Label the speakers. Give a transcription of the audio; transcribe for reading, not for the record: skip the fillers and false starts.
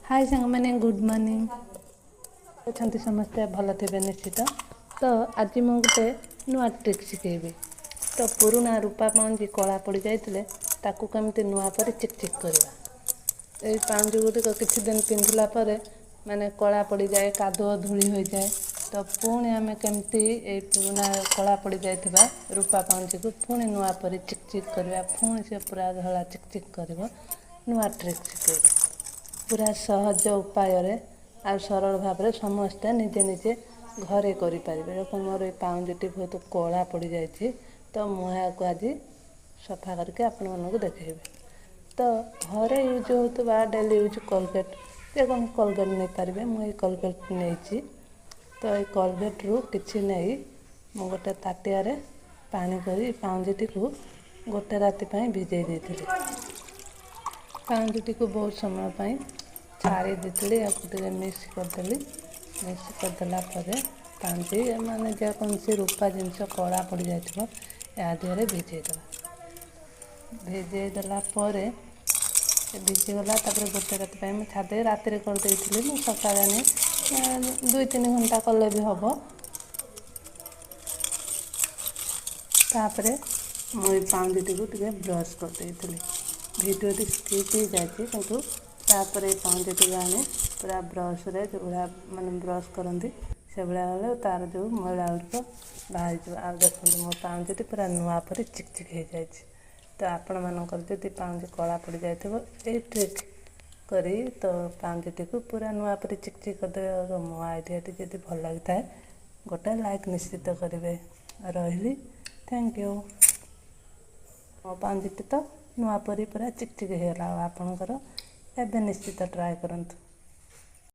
Speaker 1: हाय सांग मैंने good morning अच्छा समस्ते भल थे निश्चित। तो आज मु गोटे नुआ ट्रिक शिखेबी। तो पुराना रूपा पाउंजी कला पड़ जाते ताकू कमी नुआ पर चिकचिक करवा। ये पाउंजी गुटिक किसी दिन पिंधिला माने कला पड़ जाए कादुआ धूली हो जाए। तो पुणी आम केमती पुराना कला पड़ जाइए रूपा पाउंजी को पुणी नुआ पर चिकचिक करवा। पुणी से पूरा धला चिकचिक कर नुआ ट्रिक शिखेबी। पूरा सहज उपाय आ सरल भाव में समस्ते निजे निजे घरे करें। मोर ये पाउंजी बहुत कला पड़ जाए तो मुझे आज सफा करके आपण मानक देखेबी। तो घरे यूज होता डेली यूज कोलगेट जेको कोलगेट नहीं पारे मुझे कोलगेट नहीं। तो ये कोलगेट रु किसी नहीं मु गोटे ताटिया पानी कर पाउंजी को गोटे राति भिजे देती। पाउंजी को बहुत समय छाड़ी देती या मिक्स करदेली। मिक्स करदेला पाउंजी माने जेकोसी रूपा जिनस कला पड़ जाए या देहरे भिजेदेवा। भिजेदेला भिजीगला गोटे राति मुझे छादे राति करदे मुझे सका 2-3 घंटा कले भी हम। तापरे मुझे पाउंजी को ब्रश करदे वीडियो स्किप हो जाए किंतु तापर पाउंजी को आने पूरा ब्रश रे जो माने ब्रश करती से भाया तार जो मैला गुड़िक बाहर जाए। देखो मो पाउंजी पूरा नुआ पर चिकचिक हो जाए। तो आपण मानकर जदि पाउंजी कला पड़ जाए ये ट्रिक करी तो पाउंजी को पूरा नुआ पर चिकचिक करदे। मो आइडिया जब भल लगी है गोटे लाइक निश्चित करेंगे। रही थैंक यू। मो पाउंजी तो नुआ परी पूरा चिकचिक होगा। आपणकर एवं निश्चित ट्राए करंतु।